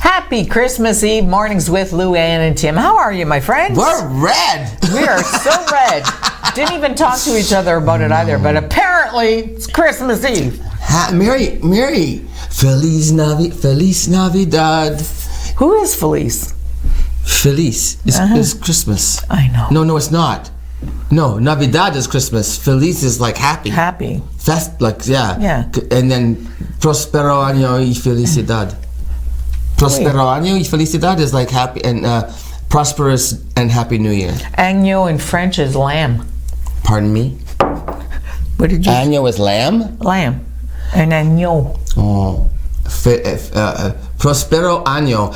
Happy Christmas Eve mornings with Lou Ann and Tim. How are you, my friends? We're red. We are so red. Didn't even talk to each other about it either, but apparently it's Christmas Eve. Mary, Feliz Navidad. Who is Feliz? Feliz is Christmas. I know. No, it's not. No, Navidad is Christmas. Feliz is like happy. Happy. Yeah. And then Prospero año y felicidad. Prospero año y felicidad is like happy and prosperous and happy New Year. Agneau in French is lamb. Pardon me? What did you say? Agneau is lamb? Lamb. And agneau. Oh. Prospero año.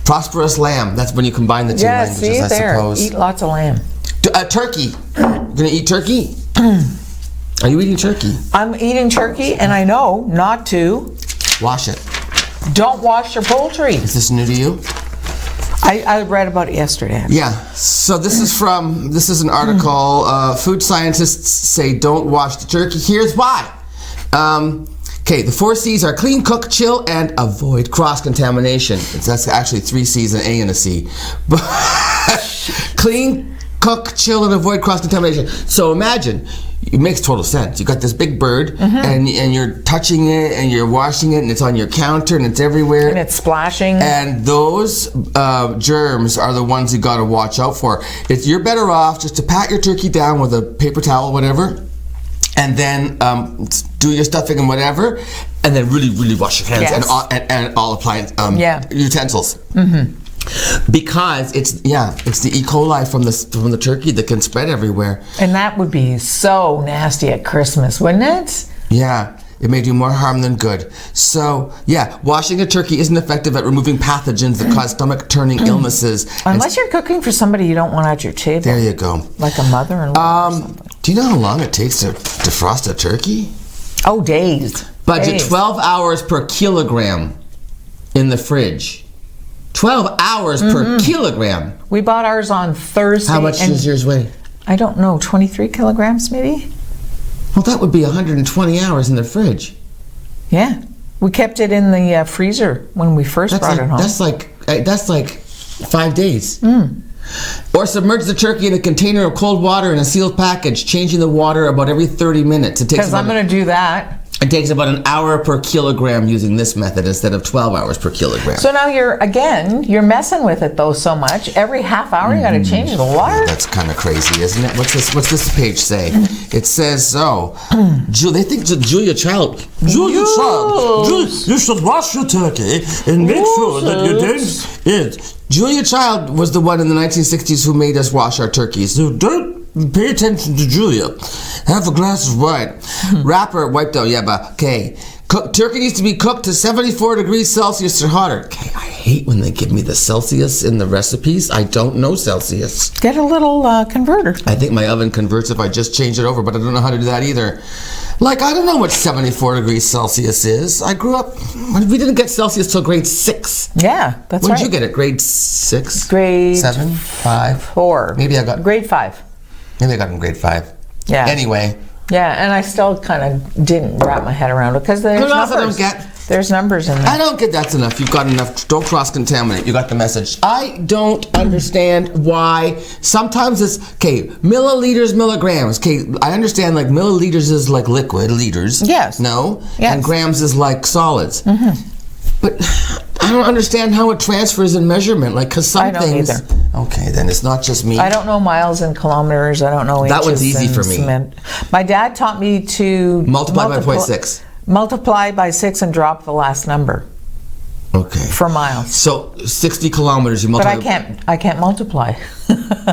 Prosperous lamb. That's when you combine the two languages, I suppose. Eat lots of lamb. Turkey. You're gonna eat turkey? Are you eating turkey? I'm eating turkey, and I know not to. Wash it. Don't wash your poultry. Is this new to you? I read about it yesterday. Yeah. So this is an article. Food scientists say don't wash the turkey. Here's why. Okay, the 4 C's are clean, cook, chill, and avoid cross-contamination. That's actually 3 C's, an A and a C. But clean, cook, chill, and avoid cross-contamination. So imagine, it makes total sense. You got this big bird, and you're touching it, and you're washing it, and it's on your counter, and it's everywhere. And it's splashing. And those germs are the ones you got to watch out for. You're better off just to pat your turkey down with a paper towel, whatever, and then do your stuffing and whatever, and then really, really wash your hands and all appliance utensils. Because it's the E. coli from the turkey that can spread everywhere. And that would be so nasty at Christmas, wouldn't it? Yeah, it may do more harm than good. So, washing a turkey isn't effective at removing pathogens that cause stomach-turning illnesses. Unless you're cooking for somebody you don't want at your table. There you go. Like a mother-in-law or something. Do you know how long it takes to defrost a turkey? Oh, days. Budget 12 hours per kilogram in the fridge. 12 hours per kilogram. We bought ours on Thursday. How much does yours weigh? I don't know, 23 kilograms maybe? Well, that would be 120 hours in the fridge. Yeah. We kept it in the freezer when we first brought it home. That's like 5 days. Or submerge the turkey in a container of cold water in a sealed package, changing the water about every 30 minutes. Because I'm going to do that. It takes about an hour per kilogram using this method instead of 12 hours per kilogram. So now you're messing with it though so much. Every half hour you got to change the water. That's kind of crazy, isn't it? What's this page say? It says they think Julia Child. You should wash your turkey and make sure that you don't eat. Julia Child was the one in the 1960s who made us wash our turkeys. So don't pay attention to Julia. Have a glass of wine. Wrapper wiped out. Yeah, but okay. Turkey needs to be cooked to 74 degrees Celsius or hotter. Okay, I hate when they give me the Celsius in the recipes. I don't know Celsius. Get a little converter. I think my oven converts if I just change it over, but I don't know how to do that either. Like, I don't know what 74 degrees Celsius is. I grew up, we didn't get Celsius till grade 6. Yeah, that's right. When did you get it? Grade 6? Grade 7? 5? 4. Maybe I got... Grade 5. Maybe I got in grade 5. Yeah. Anyway. Yeah, and I still kind of didn't wrap my head around it because there's numbers. I don't get. There's numbers in there. I don't get that's enough. You've got enough. Don't cross-contaminate. You got the message. I don't understand why sometimes it's, milliliters, milligrams. I understand like milliliters is like liquid, liters. Yes. No? Yes. And grams is like solids. But I don't understand how it transfers in measurement. Like, because some things... I don't either. Okay, then it's not just me. I don't know miles and kilometers. I don't know inches. That one's easy for me. Cement. My dad taught me to... Multiply by 0.6. Multiply by 6 and drop the last number. Okay. For miles. So 60 kilometers you multiply. But I can't multiply.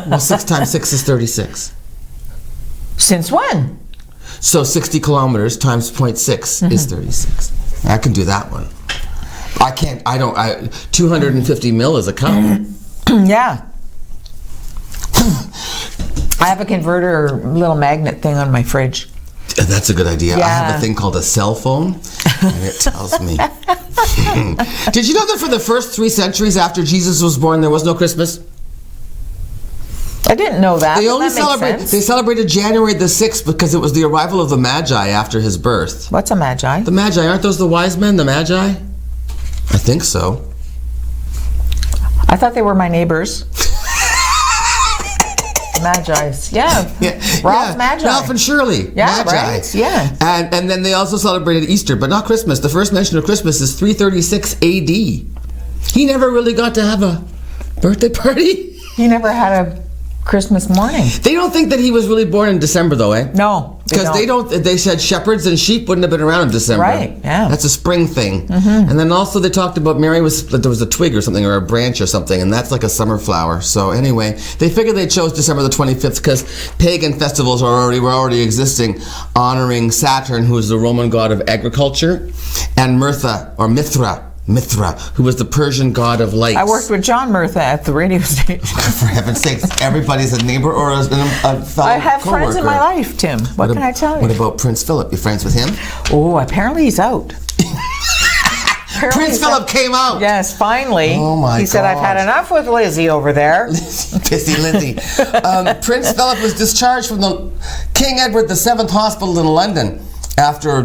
Well, 6 times 6 is 36. Since when? So 60 kilometers times 0.6 is 36. I can do that one. 250 mil is a cup. Yeah. I have a converter little magnet thing on my fridge. That's a good idea. Yeah. I have a thing called a cell phone, and it tells me. Did you know that for the first 3 centuries after Jesus was born, there was no Christmas? I didn't know that. They celebrated January the 6th because it was the arrival of the Magi after his birth. What's a Magi? The Magi, aren't those the wise men, the Magi? I think so. I thought they were my neighbors. Magi's. Yeah. Ralph Magi. Ralph and Shirley. Yeah, Magi. right? Yeah. And then they also celebrated Easter, but not Christmas. The first mention of Christmas is 336 A.D. He never really got to have a birthday party. He never had a Christmas morning. They don't think that he was really born in December, though, eh? No. Because they said shepherds and sheep wouldn't have been around in December. Right, yeah. That's a spring thing. And then also they talked about Mary there was a twig or something, or a branch or something, and that's like a summer flower. So anyway, they figured they chose December the 25th because pagan festivals were already existing, honoring Saturn, who is the Roman god of agriculture, and Mithra, who was the Persian god of light. I worked with John Murtha at the radio station. For heaven's sakes, everybody's a neighbor or a fellow I have coworker. friends in my life, Tim. What can I tell you? What about Prince Philip? You friends with him? Oh, apparently he's out. Prince Philip came out. Yes, finally. Oh my God. He said, I've had enough with Lizzie over there. Pissy Lizzie. Prince Philip was discharged from the King Edward VII Hospital in London after I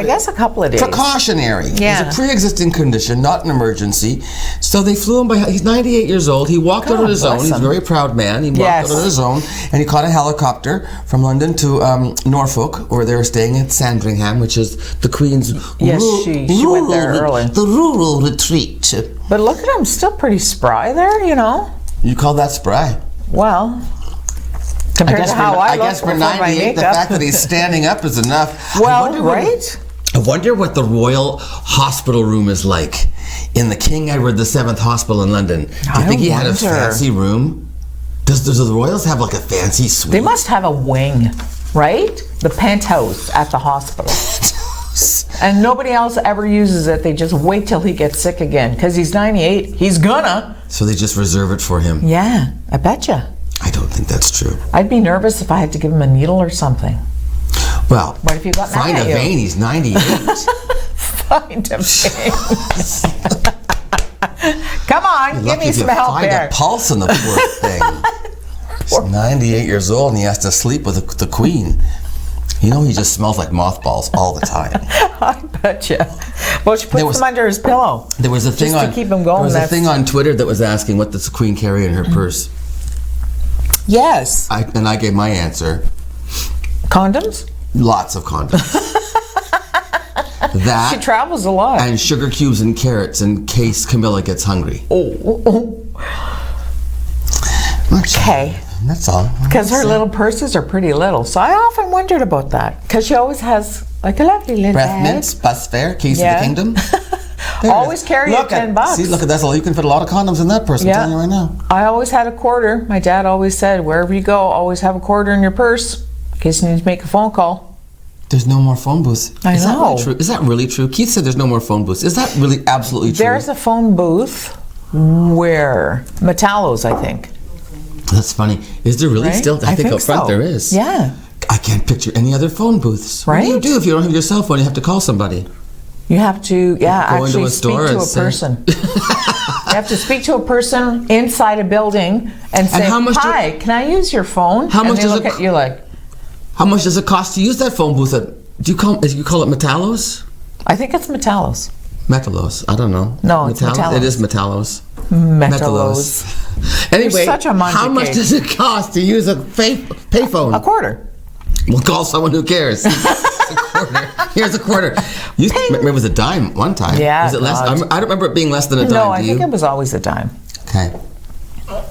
guess a couple of days. Precautionary. Yeah. It was a pre-existing condition, not an emergency. So they flew him by. He's 98 years old. He walked out on his own. He's a very proud man. He walked out on his own, and he caught a helicopter from London to Norfolk, where they were staying at Sandringham, which is the Queen's she went there early. The rural retreat. But look at him, still pretty spry there, you know. You call that spry? Well, compared to how I guess for 98, the fact that he's standing up is enough. Well, right? I wonder what the Royal Hospital room is like in the King Edward VII Hospital in London. Do you think he had a fancy room? Does the Royals have like a fancy suite? They must have a wing, right? The penthouse at the hospital. And nobody else ever uses it. They just wait till he gets sick again. Because he's 98. He's gonna. So they just reserve it for him. Yeah, I betcha. I don't think that's true. I'd be nervous if I had to give him a needle or something. Well, what if you got find a vein. He's 98. Find a vein. Come on, give me some help there. Find a pulse in the poor thing. He's 98 years old and he has to sleep with the Queen. You know, he just smells like mothballs all the time. I betcha. Well, she puts them under his pillow. There was a thing just to keep him going. There was a thing on Twitter that was asking what does the Queen carry in her purse. Yes. And I gave my answer. Condoms? Lots of condoms. That. She travels a lot. And sugar cubes and carrots in case Camilla gets hungry. Oh. Okay. That's all. Because her little purses are pretty little. So I often wondered about that. Because she always has like a lovely little breath mints, bus fare, keys to the kingdom. Always carry your $10. See, look at that. You can fit a lot of condoms in that purse. I'm telling you right now. I always had a quarter. My dad always said, wherever you go, always have a quarter in your purse in case you need to make a phone call. There's no more phone booths. I know. That really true? Is that really true? Keith said there's no more phone booths. Is that really absolutely true? There's a phone booth where Metallo's, I think. That's funny. Is there really still? I think up front there is. Yeah. I can't picture any other phone booths. Right? What do you do if you don't have your cell phone? You have to call somebody. You have to, actually speak to a person. You have to speak to a person inside a building and say, "Hi, can I use your phone?" How much does it? At you like? How much does it cost to use that phone booth? Do you call it Metallo's? I think it's Metallo's. Metallo's. I don't know. No, it's Metallo's. It is Metallo's. Metallo's. Anyway, how much does it cost to use a payphone? A quarter. We'll call someone who cares. A quarter. Here's a quarter. It was a dime one time. Yeah. Was it less? I don't remember it being less than a dime. No, I think it was always a dime. Okay.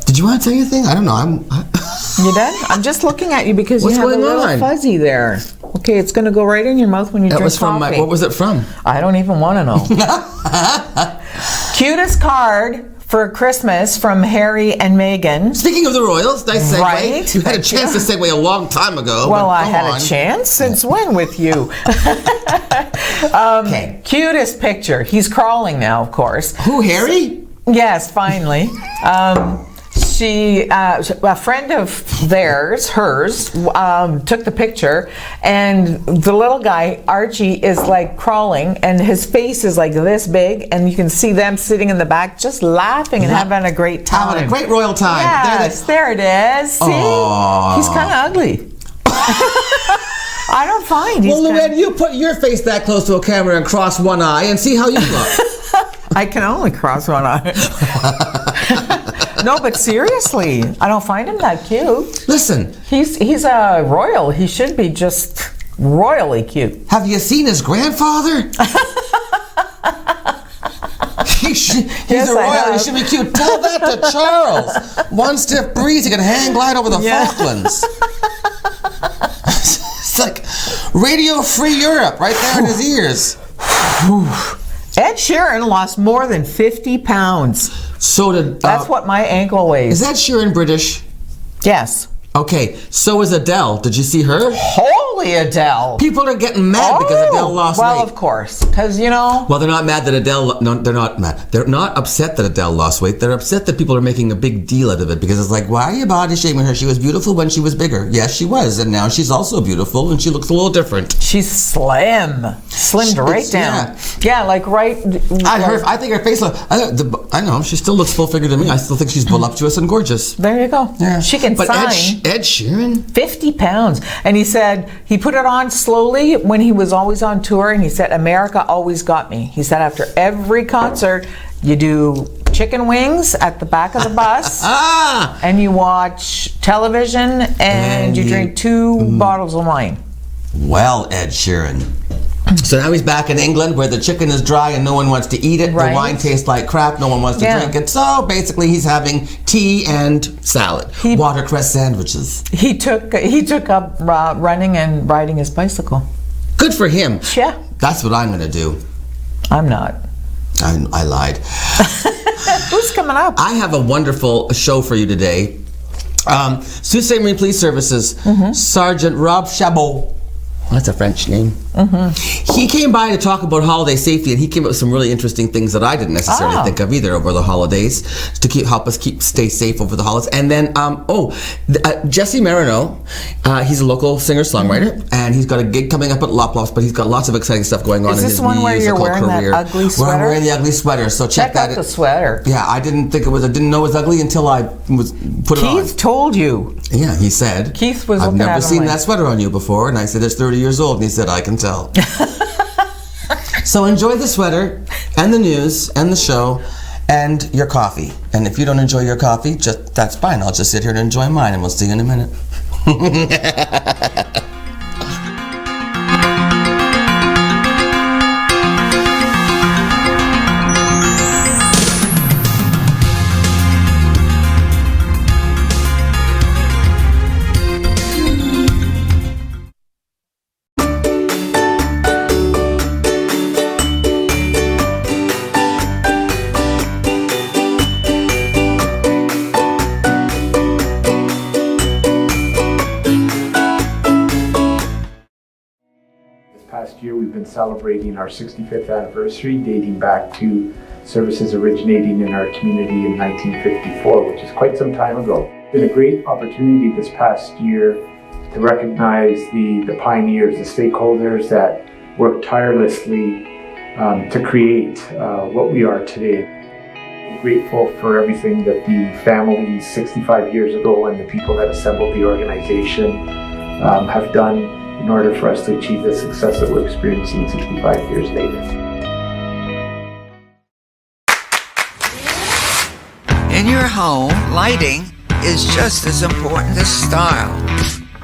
Did you want to say anything? I don't know. You done? I'm just looking at you because you have a little fuzzy there. Okay, it's going to go right in your mouth when you drink was from coffee. What was it from? I don't even want to know. Cutest card for Christmas from Harry and Meghan. Speaking of the royals, nice segue. Right? You had a chance to segue a long time ago. Well, I had a chance. Since when with you? Okay. Cutest picture. He's crawling now, of course. Who, Harry? Yes, finally. A friend of hers, took the picture, and the little guy, Archie, is like crawling, and his face is like this big, and you can see them sitting in the back just laughing and having a great time. Having a great royal time. Yes, there it is. See? Aww. He's kind of ugly. I don't find he's Well, Luann, you put your face that close to a camera and cross one eye and see how you look. I can only cross one eye. No, but seriously, I don't find him that cute. Listen, He's a royal. He should be just royally cute. have you seen his grandfather? He's Yes, a I royal. He have. should be cute. Tell that to Charles. One stiff breeze, he can hang glide over the Falklands. It's like Radio Free Europe right there in his ears. Ed Sheeran lost more than 50 pounds. So did. That's what my ankle weighs. Is that Sheeran British? Yes. Okay, so is Adele. Did you see her? Holy Adele. People are getting mad because Adele lost well, weight. of course, because Well, they're not mad that Adele. No, they're not mad. They're not upset that Adele lost weight. They're upset that people are making a big deal out of it because it's like, why are you body shaming her? She was beautiful when she was bigger. Yes, she was, and now she's also beautiful, and she looks a little different. she's slimmed right down. Yeah, like right. I think her face. I know she still looks full figure to me. I still think she's voluptuous and gorgeous. There you go. Yeah, She can but sign Ed Sheeran. 50 pounds. And he said he put it on slowly when he was always on tour. And he said, America always got me. He said, after every concert, you do chicken wings at the back of the bus. And you watch television and you drink 2 bottles of wine. Well, Ed Sheeran. So now he's back in England where the chicken is dry and no one wants to eat it. Right. The wine tastes like crap. No one wants to drink it. So basically he's having tea and salad. Watercress sandwiches. He took up running and riding his bicycle. Good for him. Yeah. That's what I'm going to do. I'm not. I lied. Who's coming up? I have a wonderful show for you today. Sault Ste. Marine Police Services, Sergeant Rob Chabot. That's a French name. He came by to talk about holiday safety, and he came up with some really interesting things that I didn't necessarily think of either over the holidays to help us stay safe over the holidays. And then, Jesse Merineau, he's a local singer-songwriter, and he's got a gig coming up at Lop, but he's got lots of exciting stuff going on in his musical career. Is this one where you're wearing that ugly sweater? Where I'm wearing the ugly sweater, so check that out the sweater. Yeah, I didn't know it was ugly until I put it on. Keith told you. Yeah, he said. Keith was I've looking at never him seen like, that sweater on you before, and I said, it's 30 years old, and he said, I can tell. So enjoy the sweater, and the news, and the show, and your coffee. And if you don't enjoy your coffee, that's fine. I'll just sit here and enjoy mine, and we'll see you in a minute. Past year we've been celebrating our 65th anniversary, dating back to services originating in our community in 1954, which is quite some time ago. It's been a great opportunity this past year to recognize the pioneers, the stakeholders that worked tirelessly to create what we are today. I'm grateful for everything that the families 65 years ago and the people that assembled the organization have done in order for us to achieve the success that we're experiencing 65 years later. In your home, lighting is just as important as style.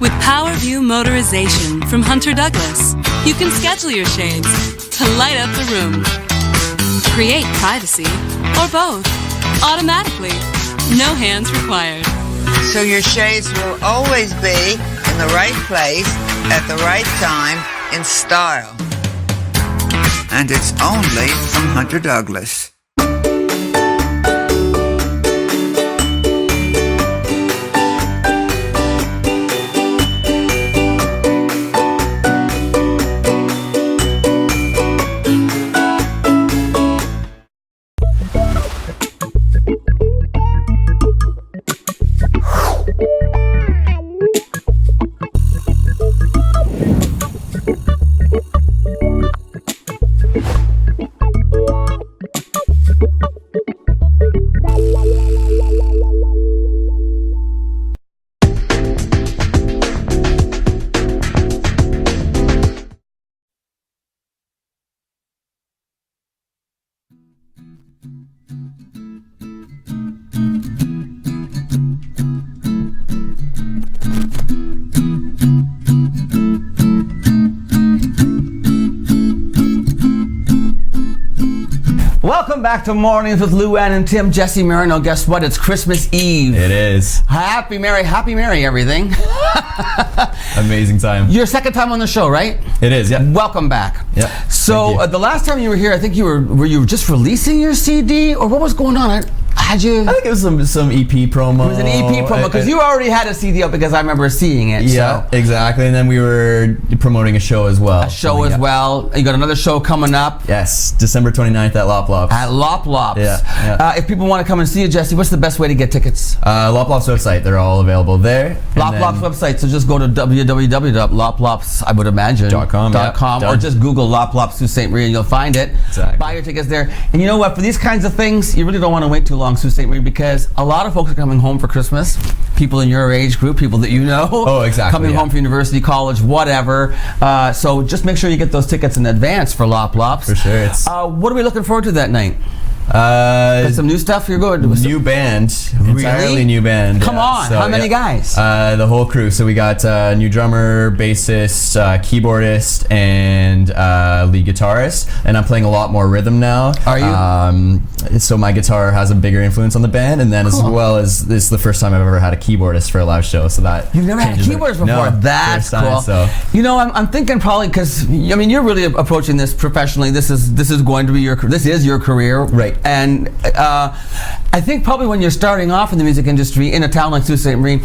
With PowerView Motorization from Hunter Douglas, you can schedule your shades to light up the room, create privacy, or both, automatically. No hands required. So your shades will always be in the right place at the right time in style. And it's only from Hunter Douglas. Welcome back to Mornings with Luann and Tim. Jesse Merineau. Guess what? It's Christmas Eve. It is. Happy Merry everything. Amazing time. Your second time on the show, right? It is, yeah. Welcome back. Yeah. So the last time you were here, I think were you just releasing your CD, or what was going on? I think it was some EP promo. It was an EP promo because you already had a CD out because I remember seeing it. Yeah, so. exactly. And then we were promoting a show as well. You got another show coming up. Yes, December 29th at Lop Lops. At Lop Lops. Yeah. If people want to come and see you, Jesse, what's the best way to get tickets? Lop Lops website. They're all available there. Lop Lops website. So just go to www.loplops, I would imagine, .com, or just Google Lop Lops Sault Ste. Marie and you'll find it. Exactly. Buy your tickets there. And you know what? For these kinds of things, you really don't want to wait too long, Sault Ste. Marie, because a lot of folks are coming home for Christmas. People in your age group, people that you know. Oh, exactly. Coming home from university, college, whatever. So just make sure you get those tickets in advance for Lop Lops. For sure. What are we looking forward to that night? Got some new stuff you're going to new band, really? Entirely new band. Come on, so, how many guys? The whole crew. So we got new drummer, bassist, keyboardist, and lead guitarist. And I'm playing a lot more rhythm now. Are you? So my guitar has a bigger influence on the band, and then as well as this is the first time I've ever had a keyboardist for a live show. So that you've never had a keyboardist before. No, that's cool. time, so. You know, I'm thinking probably because I mean you're really approaching this professionally. This is going to be your career, right? And I think probably when you're starting off in the music industry in a town like Sault Ste. Marie,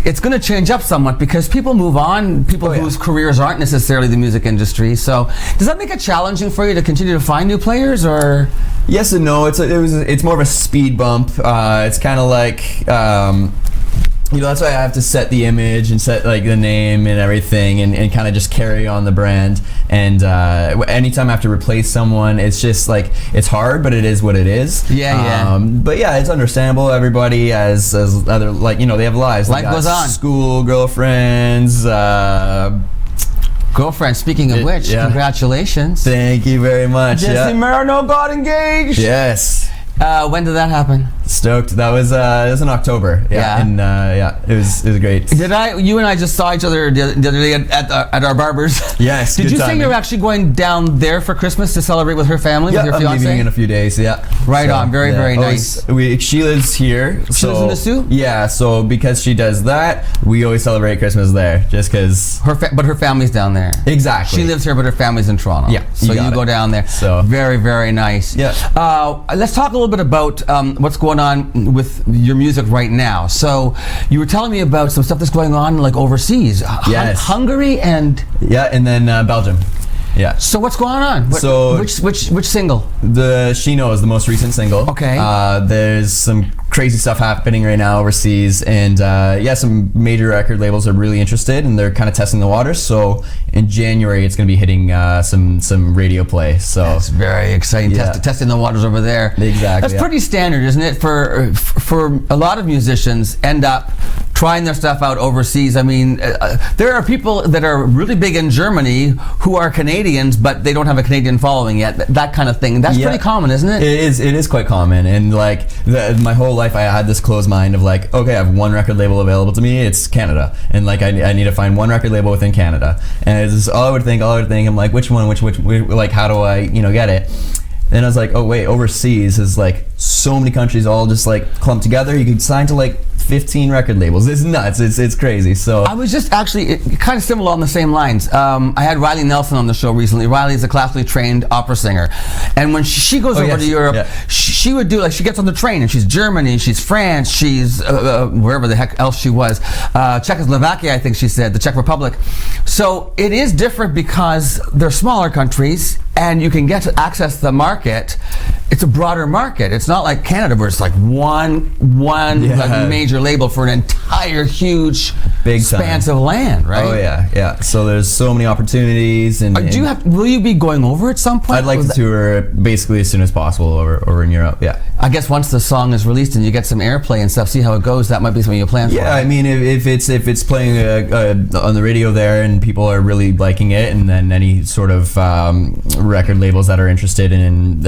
it's going to change up somewhat because people move on, whose careers aren't necessarily the music industry. So does that make it challenging for you to continue to find new players, or? Yes and no. It's more of a speed bump. It's kind of like that's why I have to set the image and set like the name and everything, and kind of just carry on the brand. And anytime I have to replace someone, it's just like it's hard, but it is what it is. Yeah. But yeah, it's understandable. Everybody has other they have lives. Life goes on. School, girlfriends. Girlfriend, speaking of which, congratulations. Thank you very much. Jesse Merineau got engaged. Yes. When did that happen? Stoked. That was it was in October. And it was great. You and I just saw each other the other day at our barbers. Yes. Did you say you were actually going down there for Christmas to celebrate with her family, with your fiance? I'm leaving in a few days. Yeah. Right on. Very nice. She lives here. She lives in the Sioux? Yeah. So because she does that, we always celebrate Christmas there, just because. But her family's down there. Exactly. She lives here, but her family's in Toronto. Yeah. So you go down there. So very nice. Yeah. Let's talk a little bit about what's going on with your music right now. So you were telling me about some stuff that's going on like overseas. Yes. Hungary and then Belgium. Yeah. So what's going on? Which single? The She Knows, the most recent single. Okay. There's some crazy stuff happening right now overseas, and some major record labels are really interested, and they're kind of testing the waters. So in January, it's going to be hitting some radio play. So that's very exciting. Yeah. Testing the waters over there. Exactly. That's pretty standard, isn't it? For a lot of musicians, end up trying their stuff out overseas. I mean, there are people that are really big in Germany who are Canadians, but they don't have a Canadian following yet. That kind of thing. That's pretty common, isn't it? It is quite common, and like my whole life I had this closed mind of like, okay, I have one record label available to me, it's Canada, and like I need to find one record label within Canada, and it's just all I would think. I'm like, which one, which like, how do I get it? Then I was like, oh wait, overseas is like so many countries all just like clumped together. You could sign to like 15 record labels. It's nuts. It's crazy. So I was just actually kind of similar on the same lines. I had Riley Nelson on the show recently. Riley is a classically trained opera singer, and when she goes over to Europe, she would do like, she gets on the train and she's Germany, she's France, she's wherever the heck else she was, Czechoslovakia, I think she said, the Czech Republic. So it is different because they're smaller countries and you can get to access the market. It's a broader market. It's not like Canada where it's like one like major label for an entire huge expanse of land, right? Oh yeah. So there's so many opportunities. And will you be going over at some point? I'd like to tour basically as soon as possible over in Europe. Yeah. I guess once the song is released and you get some airplay and stuff, see how it goes. That might be something you plan for. Yeah, I mean, if it's playing on the radio there and people are really liking it, and then any sort of record labels that are interested in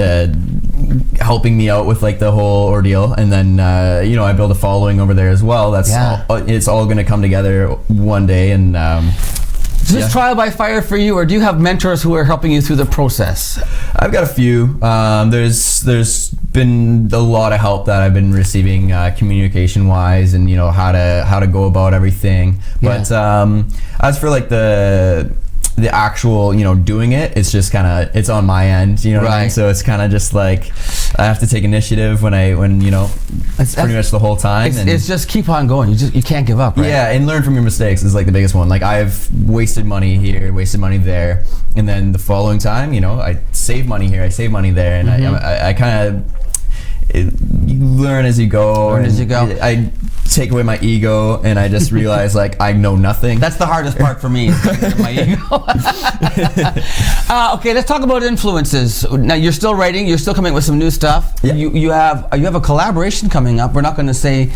helping me out with like the whole ordeal, and then I build a following over there as well. It's all going to come together one day, and Is this trial by fire for you, or do you have mentors who are helping you through the process? I've got a few. There's been a lot of help that I've been receiving communication wise, and how to go about everything. But as for like the actual doing it, it's just kind of it's on my end, what I mean? So it's kind of just like I have to take initiative when it's pretty much the whole time. It's just keep on going. You can't give up, right? Yeah, and learn from your mistakes is like the biggest one. Like I've wasted money here, wasted money there, and then the following time, I save money here, I save money there, and I kind of you learn as you go. I take away my ego, and I just realize like I know nothing. That's the hardest part for me. My ego. Okay, let's talk about influences. Now you're still writing. You're still coming up with some new stuff. Yeah. You have a collaboration coming up. We're not going to say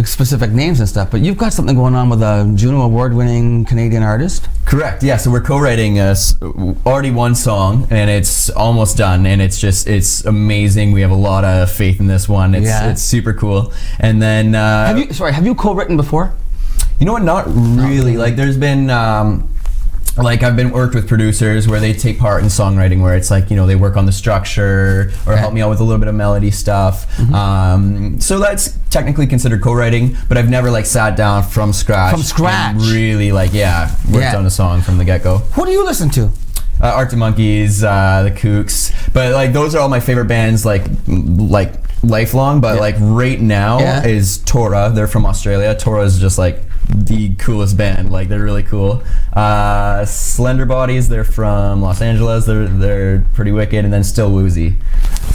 specific names and stuff, but you've got something going on with a Juno Award-winning Canadian artist. Correct. Yeah. So we're co-writing already one song, and it's almost done, and it's amazing. We have a lot of faith in this one. It's super cool. And then have you co-written before? You know what? Not really. Like there's been I've been worked with producers where they take part in songwriting, where it's like they work on the structure or help me out with a little bit of melody stuff. So that's technically considered co-writing, but I've never like sat down from scratch. And really worked on a song from the get-go. Who do you listen to? Arctic Monkeys, the Kooks, but like those are all my favorite bands, like lifelong. But like right now is Tora. They're from Australia. Tora is just like the coolest band. Like they're really cool. Slender Bodies. They're from Los Angeles. They're pretty wicked. And then Still Woozy.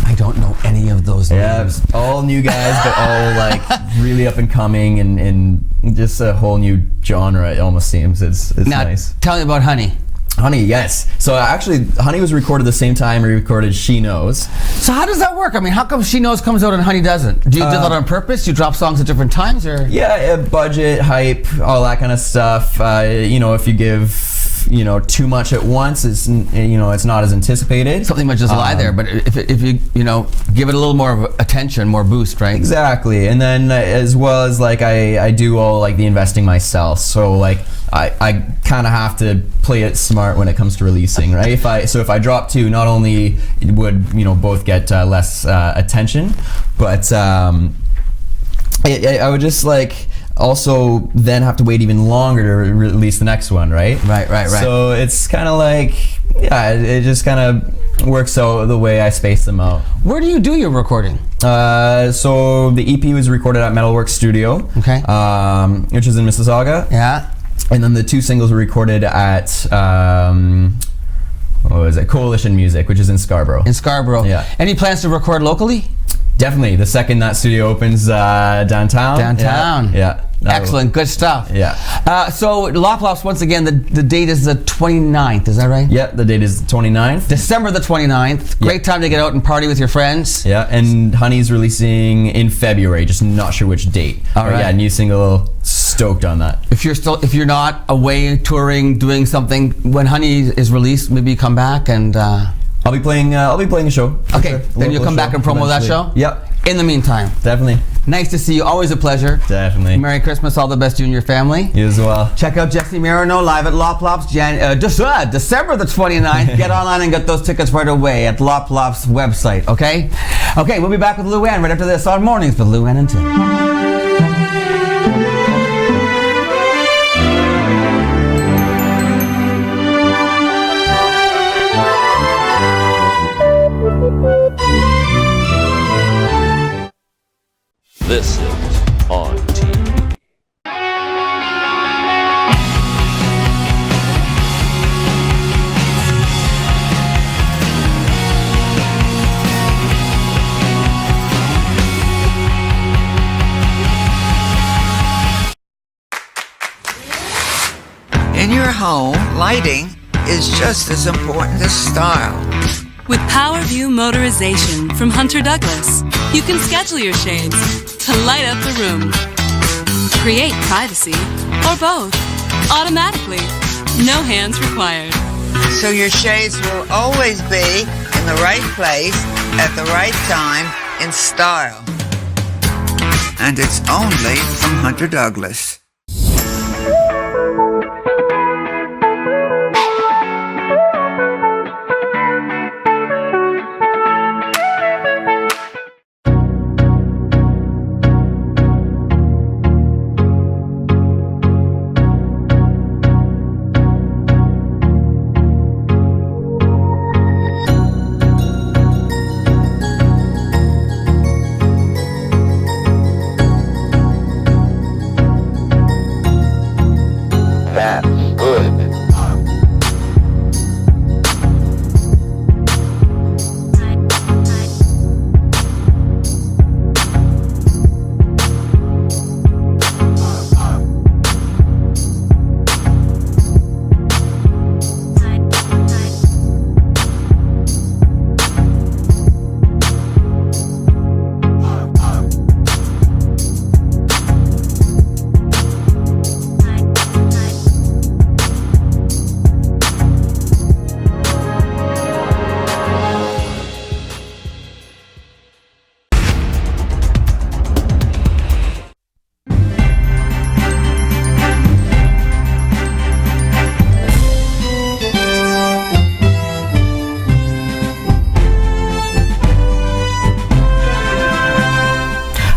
I don't know any of those names. All new guys, but all like really up and coming, and just a whole new genre. It almost seems it's now, nice. Tell me about Honey. Honey, yes. So actually, Honey was recorded the same time we recorded She Knows. So how does that work? I mean, how come She Knows comes out and Honey doesn't? Do you do that on purpose? You drop songs at different times, or? Yeah, budget, hype, all that kind of stuff. If you give too much at once, it's not as anticipated. Something might just lie there, but if you give it a little more of attention, more boost, right? Exactly. And then as well as like I do all like the investing myself, so like I kind of have to play it smart when it comes to releasing, right? If I drop two, not only would both get less attention, but I would just like also then have to wait even longer to release the next one, right? Right. So it's kind of like it just kind of works out the way I space them out. Where do you do your recording? So the EP was recorded at Metalworks Studio, which is in Mississauga. Yeah. And then the two singles were recorded at Coalition Music, which is in Scarborough. In Scarborough. Yeah. Any plans to record locally? Definitely. The second that studio opens downtown. Yeah. Excellent. Good stuff. Yeah. So Lop-Lops, once again, the date is the 29th. Is that right? Yeah, the date is the 29th. December the 29th. Great time to get out and party with your friends. Yeah, and Honey's releasing in February, just not sure which date. All right. Yeah, new single. Stoked on that. If you're not away touring, doing something, when Honey is released, maybe you come back and I'll be playing a show. Okay, then you'll come back and promo that show? Yep. In the meantime. Definitely. Nice to see you. Always a pleasure. Definitely. Merry Christmas. All the best to you and your family. You as well. Check out Jesse Merineau live at Lop-Lops December the 29th. Get online and get those tickets right away at Lop-Lops website, okay? Okay, we'll be back with Lou Ann right after this on Mornings with Lou Ann and Tim. This is On TV. In your home, lighting is just as important as style. With PowerView Motorization from Hunter Douglas, you can schedule your shades to light up the room, create privacy, or both, automatically. No hands required. So your shades will always be in the right place at the right time in style. And it's only from Hunter Douglas.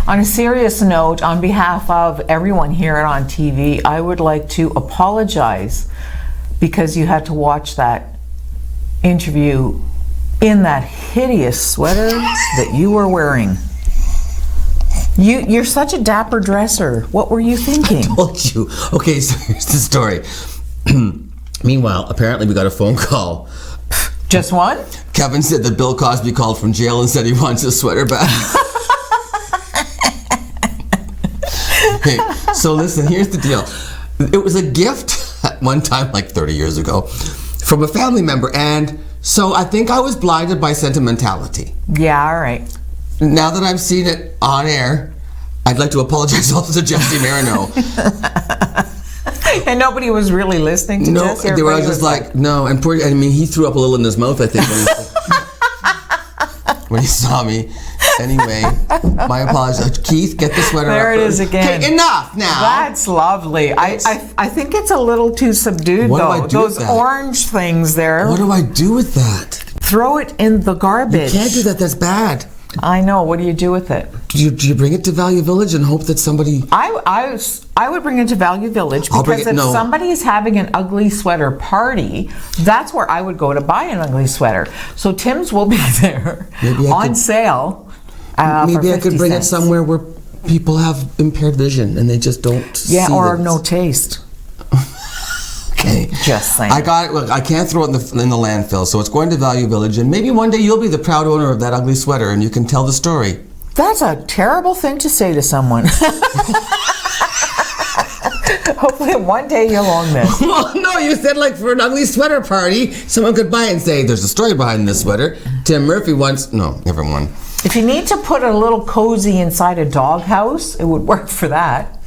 On a serious note, on behalf of everyone here at On TV, I would like to apologize because you had to watch that interview in that hideous sweater that you were wearing. You're such a dapper dresser. What were you thinking? I told you. Okay, so here's the story. Meanwhile, apparently we got a phone call. Just one? Kevin said that Bill Cosby called from jail and said he wants his sweater back. Okay, so listen, here's the deal. It was a gift at one time, like 30 years ago, from a family member, and so I think I was blinded by sentimentality. Yeah, all right. Now that I've seen it on air, I'd like to apologize also to Jesse Merineau. And nobody was really listening to No, Jesse? they were just like, no, and poor, I mean, he threw up a little in his mouth, I think, when he saw me. Anyway, my apologies. Keith, get the sweater There up. it is again. Okay, enough now. That's lovely. I think it's a little too subdued, What do though. I do Those with that? orange things there. What do I do with that? Throw it in the garbage. You can't do that. That's bad. I know. What do you do with it? Do you bring it to Value Village and hope that somebody... I would bring it to Value Village because if somebody is having an ugly sweater party, that's where I would go to buy an ugly sweater. So Tim's will be there on sale. Maybe I could bring it cents. somewhere where people have impaired vision and they just don't see or it. no taste. Okay. Just saying. I got it. Look, I can't throw it in the landfill, so it's going to Value Village, and maybe one day you'll be the proud owner of that ugly sweater and you can tell the story. That's a terrible thing to say to someone. Hopefully one day you'll own this. Well, no, you said like for an ugly sweater party, someone could buy it and say, there's a story behind this sweater. Tim Murphy once... No, never mind. If you need to put a little cozy inside a doghouse, it would work for that.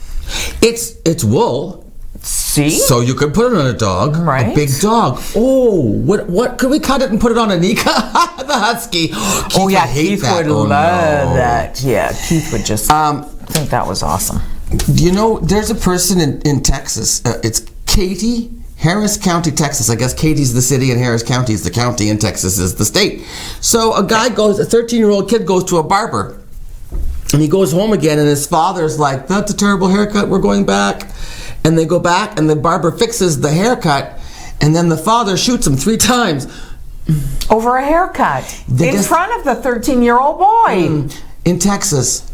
It's wool. See? So you could put it on a dog. Right. A big dog. Oh, what could we cut it and put it on a Nika? The husky. Keith would love that. Yeah, Keith would just think that was awesome. You know, there's a person in Texas. It's Katy, Harris County, Texas. I guess Katy's the city and Harris County is the county and Texas is the state. So a 13-year-old kid goes to a barber. And he goes home again and his father's like, that's a terrible haircut, we're going back. And they go back and the barber fixes the haircut and then the father shoots him 3 times. Over a haircut. In front of the 13-year-old boy. In Texas.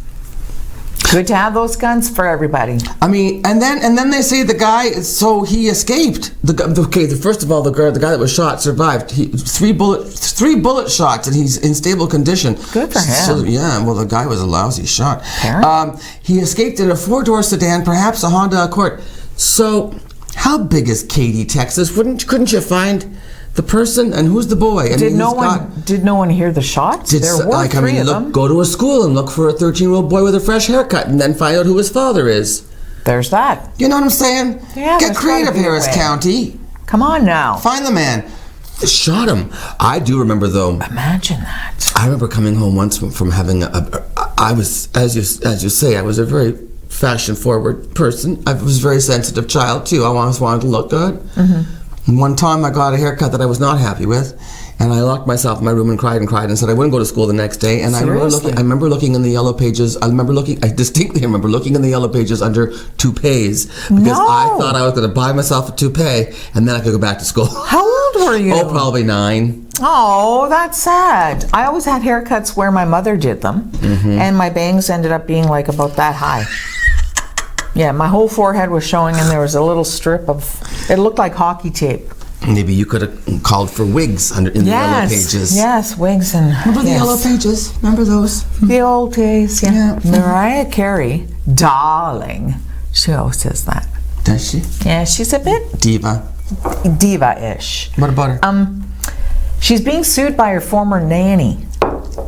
Good to have those guns for everybody. I mean, and then they say the guy, so he escaped. First of all, the guy that was shot survived. 3 bullet shots, and he's in stable condition. Good for him. So, yeah, well, the guy was a lousy shot. He escaped in a 4-door sedan, perhaps a Honda Accord. So, how big is Katy, Texas? Couldn't you find the person, and who's the boy? Did no one hear the shots? There were 3 of them. Go to a school and look for a 13-year-old boy with a fresh haircut, and then find out who his father is. There's that. You know what I'm saying? Yeah. Get creative, Harris County. Come on now. Find the man. Shot him. I do remember though. Imagine that. I remember coming home once from having I was, as you say, I was a very fashion-forward person. I was a very sensitive child too. I always wanted to look good. Mm-hmm. And one time I got a haircut that I was not happy with, and I locked myself in my room and cried and said I wouldn't go to school the next day. And I remember looking in the yellow pages. I distinctly remember looking in the yellow pages under toupees because I thought I was going to buy myself a toupee and then I could go back to school. How old were you? Oh, probably 9. Oh, that's sad. I always had haircuts where my mother did them, and my bangs ended up being like about that high. Yeah, my whole forehead was showing, and there was a little strip of... It looked like hockey tape. Maybe you could have called for wigs in the yellow pages. Yes, wigs and... Remember the yellow pages? Remember those? The old days, yeah. Mariah Carey, darling. She always says that. Does she? Yeah, she's a bit... Diva-ish. What about her? She's being sued by her former nanny.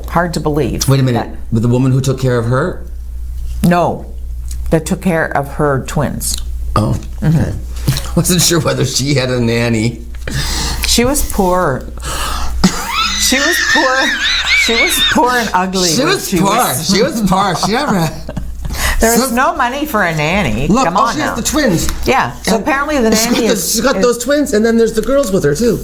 Hard to believe. Wait a minute. With the woman who took care of her? No. That took care of her twins. Oh, okay. Wasn't sure whether she had a nanny. She was poor. She was poor and ugly. She was poor. She never had... There was no money for a nanny. Look, Come on she now. has the twins. Yeah. So apparently the nanny She's got those twins, and then there's the girls with her too.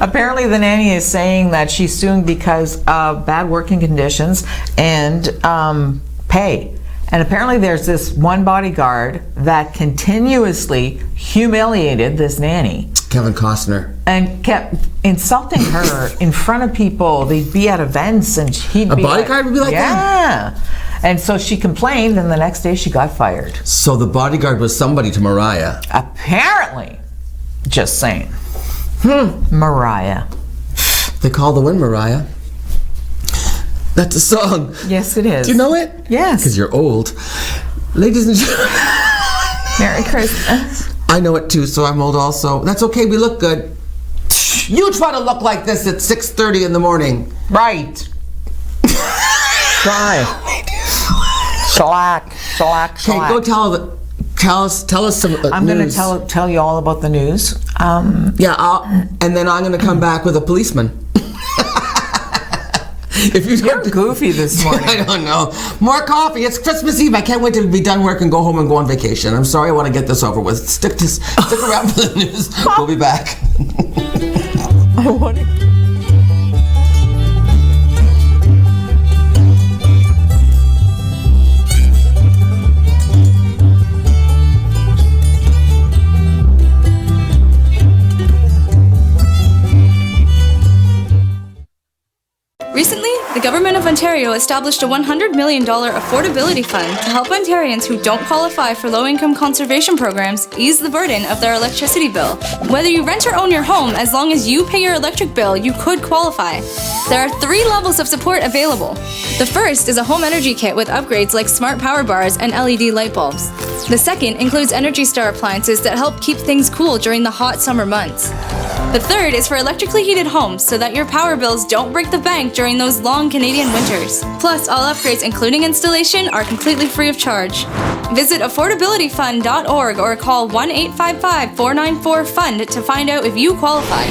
Apparently the nanny is saying that she's suing because of bad working conditions and pay. And apparently there's this one bodyguard that continuously humiliated this nanny. Kevin Costner. And kept insulting her in front of people. They'd be at events and he'd be bodyguard would be like that? Yeah. And so she complained, and the next day she got fired. So the bodyguard was somebody to Mariah. Apparently. Just saying. Mariah. They call the wind Mariah. That's a song. Yes, it is. Do you know it? Yes. Because you're old. Ladies and gentlemen. Merry Christmas. I know it too, so I'm old also. That's okay, we look good. You try to look like this at 6:30 in the morning. Right. Try. Slack. Okay, go tell us some I'm going news. to tell you all about the news. And then I'm going to come back with a policeman. If You're goofy this morning. I don't know. More coffee. It's Christmas Eve. I can't wait to be done work and go home and go on vacation. I'm sorry. I want to get this over with. Stick around for the news. We'll be back. I want to. Recently, the Government of Ontario established a $100 million affordability fund to help Ontarians who don't qualify for low-income conservation programs ease the burden of their electricity bill. Whether you rent or own your home, as long as you pay your electric bill, you could qualify. There are 3 levels of support available. The first is a home energy kit with upgrades like smart power bars and LED light bulbs. The second includes Energy Star appliances that help keep things cool during the hot summer months. The third is for electrically heated homes so that your power bills don't break the bank during those long Canadian winters. Plus, all upgrades, including installation, are completely free of charge. Visit affordabilityfund.org or call 1-855-494-FUND to find out if you qualify.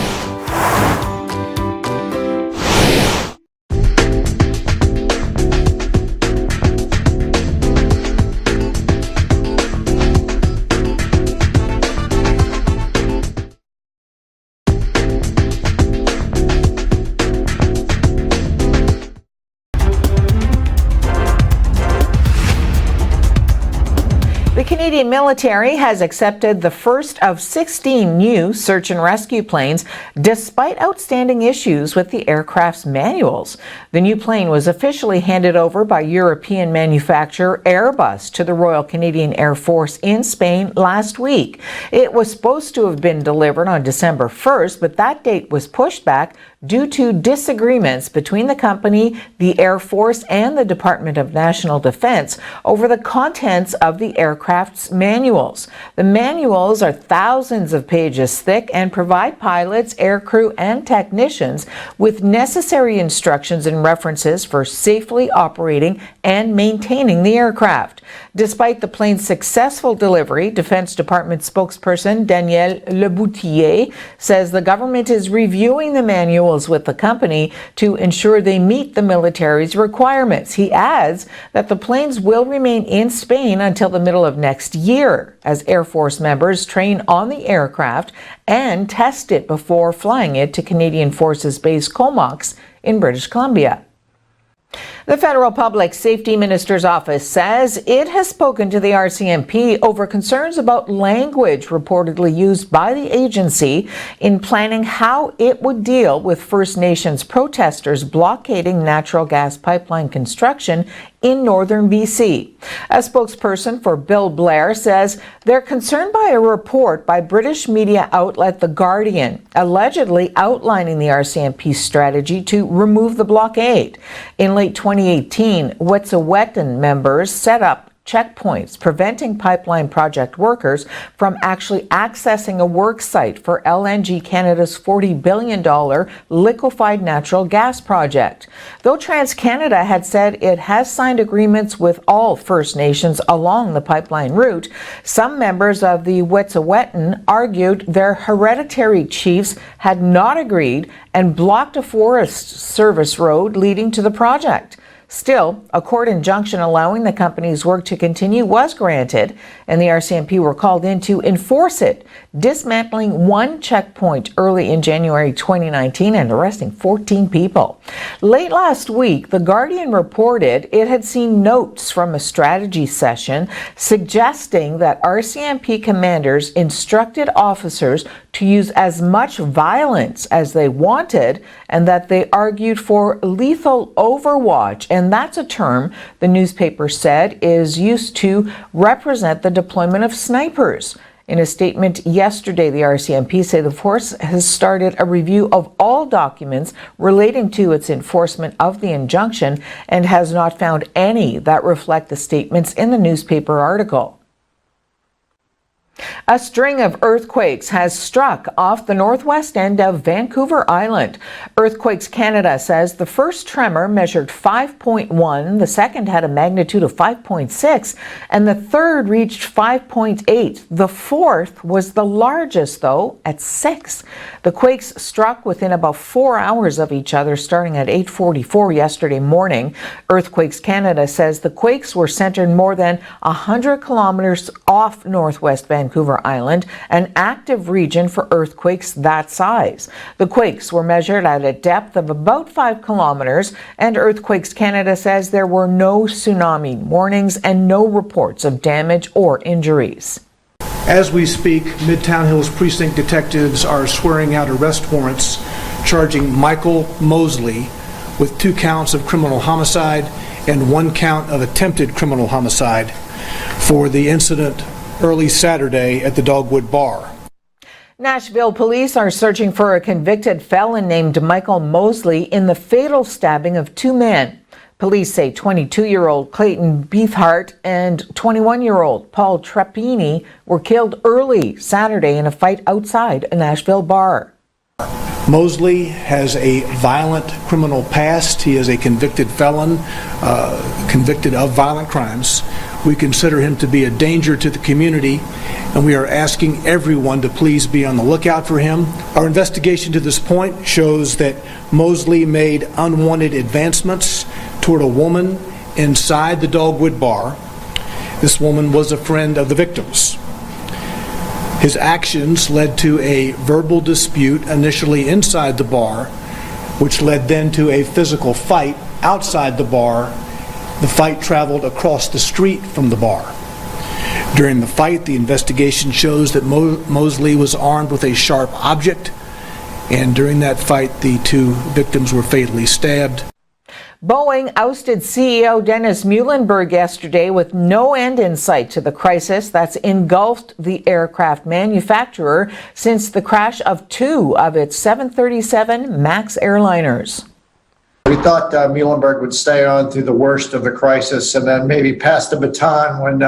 The Canadian military has accepted the first of 16 new search and rescue planes despite outstanding issues with the aircraft's manuals. The new plane was officially handed over by European manufacturer Airbus to the Royal Canadian Air Force in Spain last week. It was supposed to have been delivered on December 1st, but that date was pushed back due to disagreements between the company, the Air Force, and the Department of National Defense over the contents of the aircraft's manuals. The manuals are thousands of pages thick and provide pilots, aircrew, and technicians with necessary instructions and references for safely operating and maintaining the aircraft. Despite the plane's successful delivery, Defense Department spokesperson Daniel Leboutier says the government is reviewing the manuals with the company to ensure they meet the military's requirements. He adds that the planes will remain in Spain until the middle of next year as Air Force members train on the aircraft and test it before flying it to Canadian Forces Base Comox in British Columbia. The Federal Public Safety Minister's office says it has spoken to the RCMP over concerns about language reportedly used by the agency in planning how it would deal with First Nations protesters blockading natural gas pipeline construction in northern BC. A spokesperson for Bill Blair says they're concerned by a report by British media outlet The Guardian, allegedly outlining the RCMP's strategy to remove the blockade. In late 2018, Wet'suwet'en members set up checkpoints preventing pipeline project workers from actually accessing a work site for LNG Canada's $40 billion liquefied natural gas project. Though TransCanada had said it has signed agreements with all First Nations along the pipeline route, some members of the Wet'suwet'en argued their hereditary chiefs had not agreed and blocked a Forest Service road leading to the project. Still, a court injunction allowing the company's work to continue was granted, and the RCMP were called in to enforce it, dismantling one checkpoint early in January 2019 and arresting 14 people. Late last week, The Guardian reported it had seen notes from a strategy session suggesting that RCMP commanders instructed officers to use as much violence as they wanted, and that they argued for lethal overwatch. And that's a term the newspaper said is used to represent the deployment of snipers. In a statement yesterday, the RCMP say the force has started a review of all documents relating to its enforcement of the injunction and has not found any that reflect the statements in the newspaper article. A string of earthquakes has struck off the northwest end of Vancouver Island. Earthquakes Canada says the first tremor measured 5.1, the second had a magnitude of 5.6, and the third reached 5.8. The fourth was the largest, though, at 6. The quakes struck within about 4 hours of each other, starting at 8:44 yesterday morning. Earthquakes Canada says the quakes were centered more than 100 kilometers off northwest Vancouver Island, an active region for earthquakes that size. The quakes were measured at a depth of about 5 kilometers, and Earthquakes Canada says there were no tsunami warnings and no reports of damage or injuries. As we speak, Midtown Hills Precinct detectives are swearing out arrest warrants charging Michael Mosley with 2 counts of criminal homicide and 1 count of attempted criminal homicide for the incident early Saturday at the Dogwood Bar. Nashville police are searching for a convicted felon named Michael Mosley in the fatal stabbing of 2 men. Police say 22-year-old Clayton Beefheart and 21-year-old Paul Trappini were killed early Saturday in a fight outside a Nashville bar. Mosley has a violent criminal past. He is a convicted felon, convicted of violent crimes. We consider him to be a danger to the community, and we are asking everyone to please be on the lookout for him. Our investigation to this point shows that Mosley made unwanted advancements toward a woman inside the Dogwood Bar. This woman was a friend of the victims. His actions led to a verbal dispute initially inside the bar, which led then to a physical fight outside the bar. The fight traveled across the street from the bar. During the fight, the investigation shows that Mosley was armed with a sharp object, and during that fight, the 2 victims were fatally stabbed. Boeing ousted CEO Dennis Muhlenberg yesterday with no end in sight to the crisis that's engulfed the aircraft manufacturer since the crash of 2 of its 737 MAX airliners. We thought Muhlenberg would stay on through the worst of the crisis and then maybe pass the baton when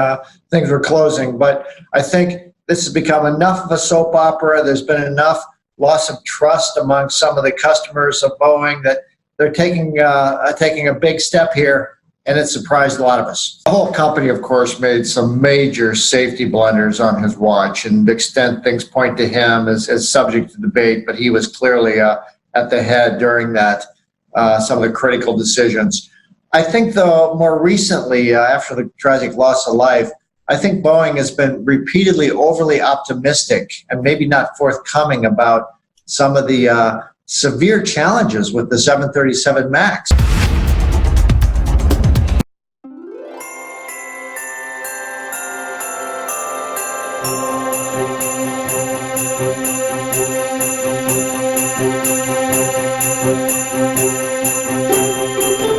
things were closing. But I think this has become enough of a soap opera. There's been enough loss of trust among some of the customers of Boeing that they're taking a big step here, and it surprised a lot of us. The whole company, of course, made some major safety blunders on his watch, and to the extent things point to him as subject to debate, but he was clearly at the head during that. Some of the critical decisions. I think, though, more recently, after the tragic loss of life, I think Boeing has been repeatedly overly optimistic and maybe not forthcoming about some of the severe challenges with the 737 MAX.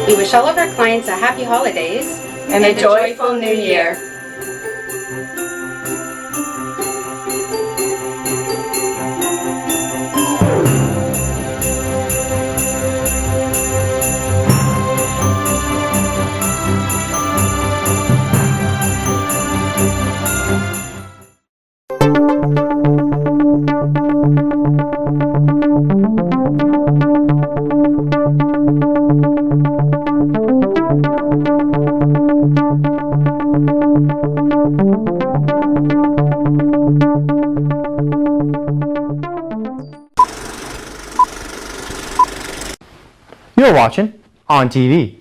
We wish all of our clients a happy holidays and a joyful new year. You're watching ONNtv.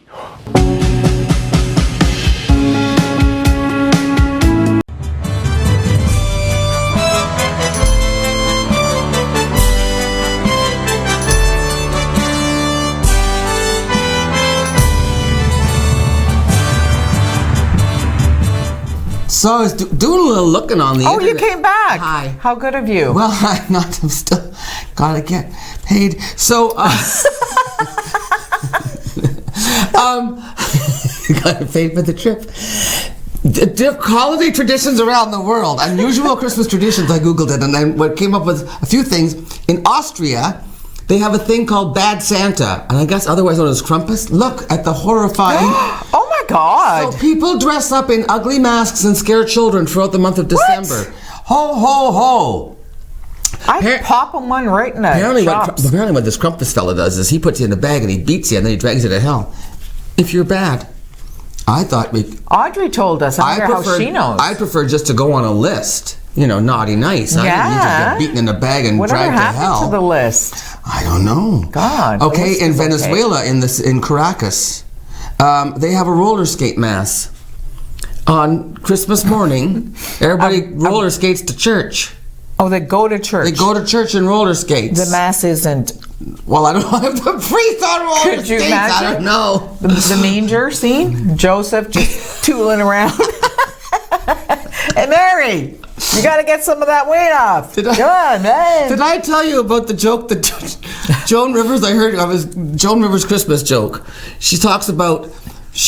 So I was doing a little looking on the Oh, internet. you came back. Hi. How good of you. Well, I'm still gotta get paid. So, gotta pay for the trip. Holiday traditions around the world. Unusual Christmas traditions. I googled it, and I came up with a few things. In Austria, they have a thing called Bad Santa, and I guess otherwise known as Krampus. Look at the horrifying. Oh my God. So people dress up in ugly masks and scare children throughout the month of December. Ho, ho, ho. I pop him one right in the chops. Apparently what this Krampus fella does is he puts you in a bag and he beats you and then he drags you to hell. If you're bad. I thought Audrey told us. I wonder how she knows. I prefer just to go on a list. You know, naughty nice. I didn't need to get beaten in a bag and dragged to hell. Whatever happened to the list? I don't know. God. Okay, in Venezuela, in Caracas, they have a roller skate mass. On Christmas morning, everybody roller skates to church. Oh, they go to church. They go to church in roller skates. The mass isn't. Well, I don't know if the priest on roller skates. Could you imagine? I don't know. The manger scene? Joseph just tooling around. Hey, Mary, you got to get some of that weight off. Come on, man. Did I tell you about the joke that Joan Rivers, I heard of his Joan Rivers' Christmas joke? She talks about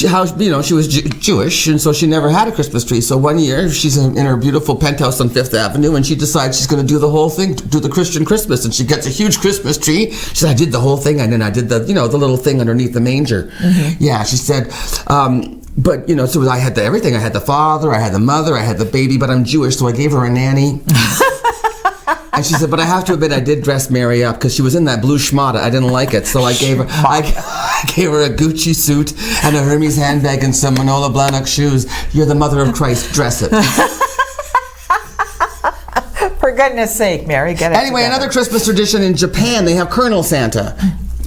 how she was Jewish, and so she never had a Christmas tree. So one year, she's in her beautiful penthouse on Fifth Avenue, and she decides she's going to do the whole thing, do the Christian Christmas, and she gets a huge Christmas tree. She said, I did the whole thing, and then I did the little thing underneath the manger. Mm-hmm. Yeah, she said, but so I had everything. I had the father, I had the mother, I had the baby, but I'm Jewish, so I gave her a nanny. And she said, but I have to admit, I did dress Mary up because she was in that blue schmata. I didn't like it, so I gave her a Gucci suit and a Hermes handbag and some Manolo Blahnik shoes. You're the mother of Christ. Dress it. For goodness sake, Mary, get it Anyway, together. another Christmas tradition in Japan. They have Colonel Santa.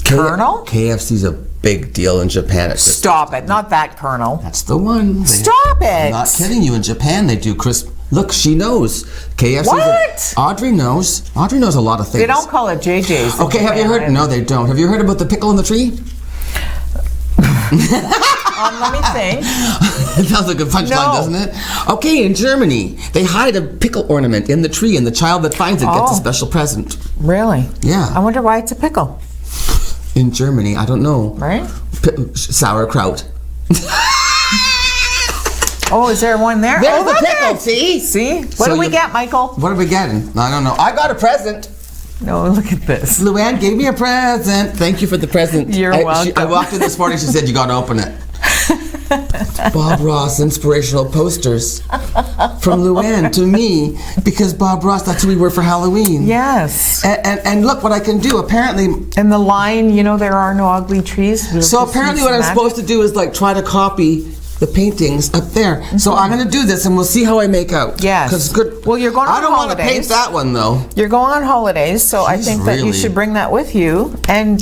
Colonel? KFC's a big deal in Japan. Stop it. Not that Colonel. That's the one. Stop it. I'm not kidding you. In Japan, they do Christmas. Look, she knows. KFC. What? Audrey knows. Audrey knows a lot of things. They don't call it JJ's. Okay, have you heard? No, they don't. Have you heard about the pickle in the tree? Let me think. It sounds like a punchline, doesn't it? Okay, in Germany, they hide a pickle ornament in the tree, and the child that finds it gets a special present. Really? Yeah. I wonder why it's a pickle. In Germany, I don't know. Right? Sauerkraut. Oh, is there one there? There's the pickle, see? See? What do we get, Michael? What are we getting? I don't know. I got a present. No, look at this. Luann gave me a present. Thank you for the present. You're welcome. I walked in this morning, she said, you got to open it. Bob Ross inspirational posters from Luann to me, because Bob Ross, that's who we were for Halloween. Yes. And look what I can do. Apparently. And the line, there are no ugly trees. So apparently what I'm supposed to do is try to copy the paintings up there. Mm-hmm. So I'm going to do this and we'll see how I make out. Yes. Well, you're going on holidays. I don't want to paint that one though. You're going on holidays, so I think that you should bring that with you and,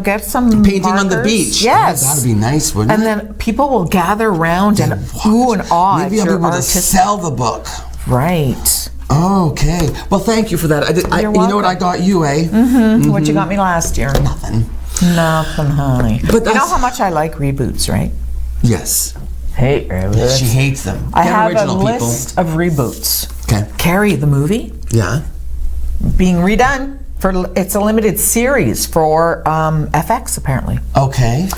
get some painting markers. on the beach. Yes. Oh, that'd be nice, wouldn't it? And then people will gather around and ooh and awe. Maybe I'll be able to sell the book. Right. Okay. Well, thank you for that. You know what I got you, eh? Mm-hmm. What you got me last year? Nothing, honey. But you know how much I like reboots, right? Yes. Hate reboots. Yeah, she hates them. I have a list of reboots. Okay. Carrie, the movie. Yeah. Being redone. It's a limited series for FX, apparently. Okay.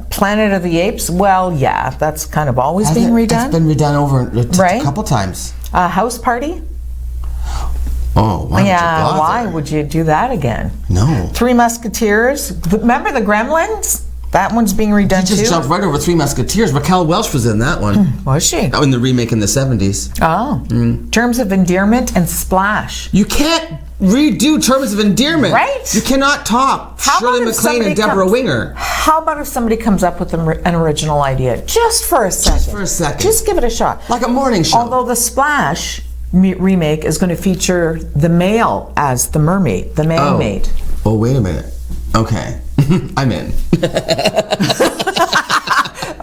Planet of the Apes. Well, yeah, that's kind of always being redone. It's been redone over a couple times. House Party. Oh, why would you do that again? No. Three Musketeers. Remember the Gremlins? That one's being redone too. You just jumped right over Three Musketeers. Raquel Welch was in that one. Was she? In the remake in the 70s. Oh. Terms of Endearment and Splash. You can't redo Terms of Endearment. Right. You cannot top Shirley MacLaine and Deborah Winger. How about if somebody comes up with an original idea? Just for a second. Just for a second. Just give it a shot. Like a morning show. Although the Splash remake is going to feature the male as the mermaid, the man-maid. Oh, wait a minute. Okay. I'm in.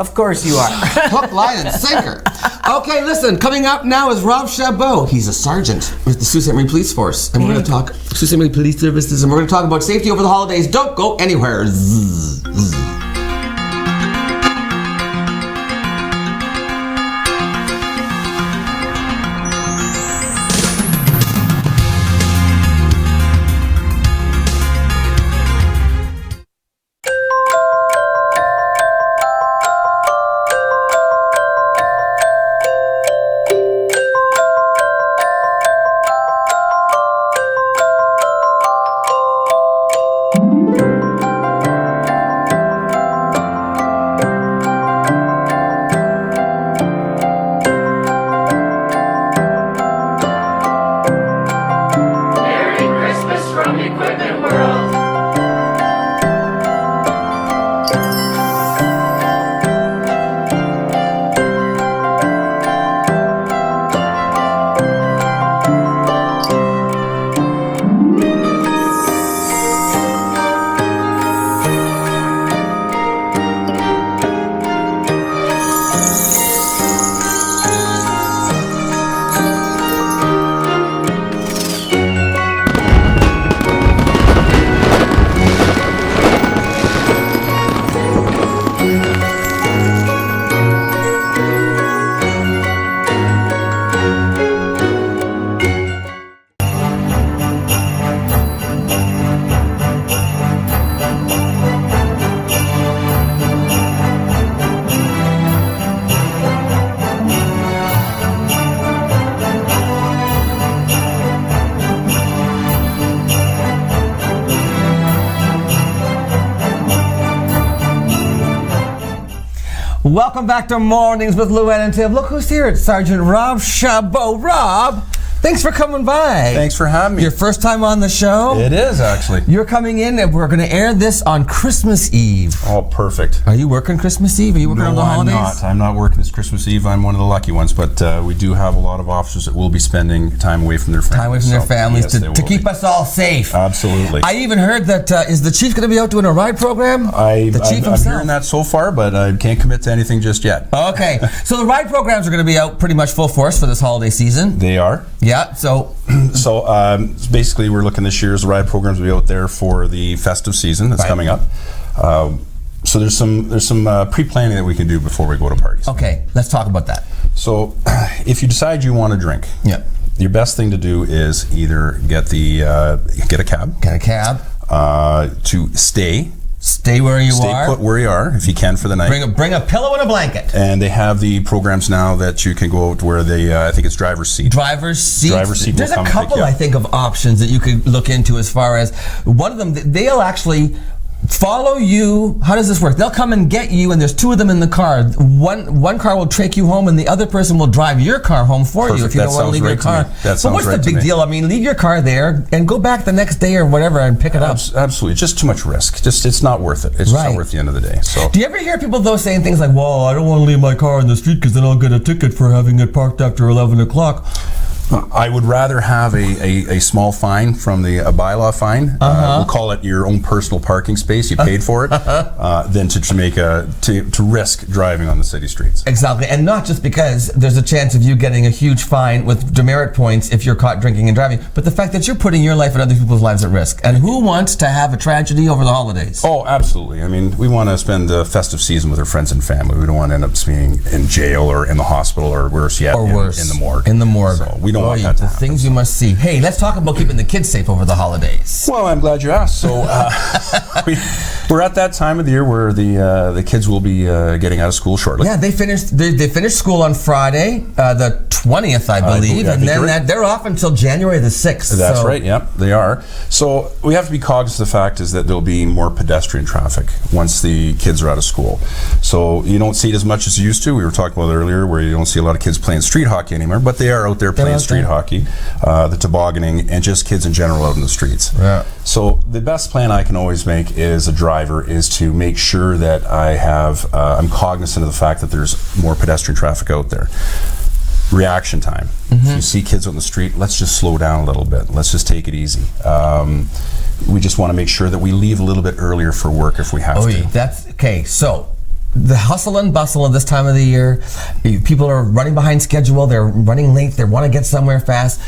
Of course you are. Hook, line, and sinker. Okay, listen, coming up now is Rob Chabot. He's a sergeant with the Sault Ste. Marie Police Force. And we're going to talk Sault Ste. Marie Police Services, and we're going to talk about safety over the holidays. Don't go anywhere. Zzz, zzz. Welcome back to Mornings with Luann and Tim. Look who's here. It's Sergeant Rob Chabot. Rob, thanks for coming by. Thanks for having me. Your first time on the show? It is, actually. You're coming in, and we're going to air this on Christmas Eve. Oh, perfect. Are you working Christmas Eve? Are you working on the holidays? I'm not working this Christmas Eve. I'm one of the lucky ones, but we do have a lot of officers that will be spending time away from their families. Time away from their families yes, to keep us all safe. Absolutely. I even heard that, is the chief going to be out doing a ride program? I'm hearing that so far, but I can't commit to anything just yet. Okay. So the ride programs are going to be out pretty much full force for this holiday season. They are. Yeah. So basically, we're looking this year's ride programs will be out there for the festive season that's coming up. So there's some pre-planning that we can do before we go to parties. Okay, let's talk about that. So if you decide you want to drink, your best thing to do is either get a cab. Get a cab. To stay where you are. Stay put where you are if you can for the night. Bring a pillow and a blanket. And they have the programs now that you can go out where they, I think it's driver's seat. Driver's seat. There's a couple, I think, of options that you could look into as far as one of them, they'll actually follow you. How does this work? They'll come and get you, and there's two of them in the car. One car will take you home, and the other person will drive your car home for you if you don't want to leave your car. But what's the big deal? I mean, leave your car there and go back the next day or whatever and pick it up. Absolutely. Just too much risk. It's not worth it. It's just not worth the end of the day. So, do you ever hear people, though, saying things like, well, I don't want to leave my car in the street because then I'll get a ticket for having it parked after 11 o'clock? I would rather have a small fine from a bylaw fine. We'll call it your own personal parking space. You paid for it, than to risk driving on the city streets. Exactly, and not just because there's a chance of you getting a huge fine with demerit points if you're caught drinking and driving, but the fact that you're putting your life and other people's lives at risk. And who wants to have a tragedy over the holidays? Oh, absolutely. I mean, we want to spend the festive season with our friends and family. We don't want to end up being in jail or in the hospital or worse yet, in the morgue. In the morgue. So we don't want that to happen. Things you must see. Hey, let's talk about keeping the kids safe over the holidays. Well, I'm glad you asked. So we're at that time of the year where the kids will be getting out of school shortly. Yeah, they finished school on Friday, the 20th, I believe, and then they're off until January the 6th. That's right. Yep, they are. So we have to be cognizant of the fact is that there'll be more pedestrian traffic once the kids are out of school. So you don't see it as much as you used to. We were talking about earlier where you don't see a lot of kids playing street hockey anymore, but they are out there playing street hockey, the tobogganing, and just kids in general out in the streets. Yeah. So the best plan I can always make as a driver is to make sure that I'm cognizant of the fact that there's more pedestrian traffic out there. Reaction time. If you see kids on the street, let's just slow down a little bit. Let's just take it easy. We just want to make sure that we leave a little bit earlier for work if we have to. That's okay. So the hustle and bustle of this time of the year. People are running behind schedule. They're running late. They want to get somewhere fast.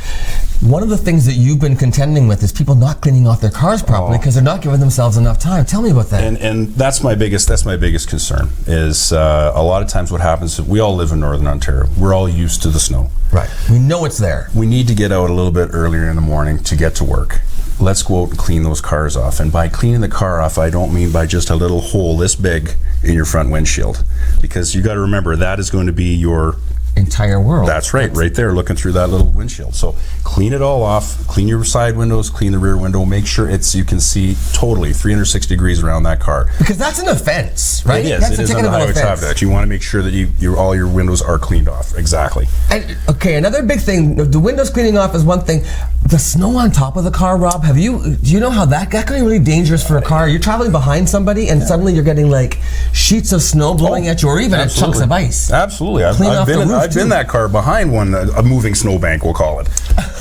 One of the things that you've been contending with is people not cleaning off their cars properly because they're not giving themselves enough time. Tell me about that. And that's my biggest concern is a lot of times what happens is we all live in Northern Ontario. We're all used to the snow. Right. We know it's there. We need to get out a little bit earlier in the morning to get to work. Let's go out and clean those cars off. And by cleaning the car off, I don't mean by just a little hole this big in your front windshield, because you got to remember that is going to be your entire world. That's right, right there, looking through that little windshield. So clean it all off, clean your side windows, clean the rear window, make sure you can see totally 360 degrees around that car. Because that's an offense, right? It is. That's it is on the highway traffic act. You want to make sure that all your windows are cleaned off. Exactly. And okay, another big thing, the windows cleaning off is one thing. The snow on top of the car, Rob, do you know how that can be really dangerous for a car? You're traveling behind somebody and suddenly you're getting like sheets of snow blowing at you, or even chunks of ice. Absolutely. I've been that car behind a moving snowbank, we'll call it.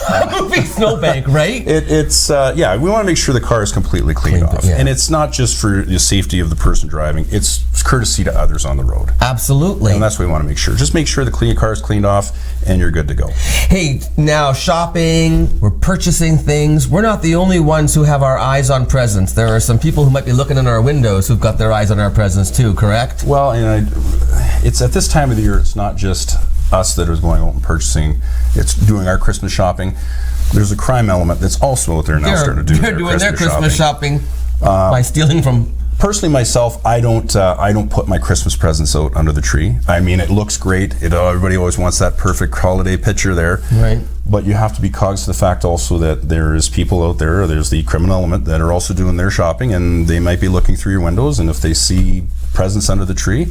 A moving snowbank, right? It's we want to make sure the car is completely cleaned off. Yeah. And it's not just for the safety of the person driving, it's courtesy to others on the road. Absolutely. And that's what we want to make sure. Just make sure the car is cleaned off and you're good to go. Hey, now shopping, we're purchasing things. We're not the only ones who have our eyes on presents. There are some people who might be looking in our windows who've got their eyes on our presents too, correct? Well, it's at this time of the year, it's not just us that is going out and purchasing, it's doing our Christmas shopping. There's a crime element that's also out there now starting to do their Christmas shopping by stealing from. Personally, myself, I don't put my Christmas presents out under the tree. I mean, it looks great. Everybody always wants that perfect holiday picture there. Right. But you have to be cognizant of the fact also that there's people out there, there's the criminal element that are also doing their shopping, and they might be looking through your windows, and if they see presents under the tree,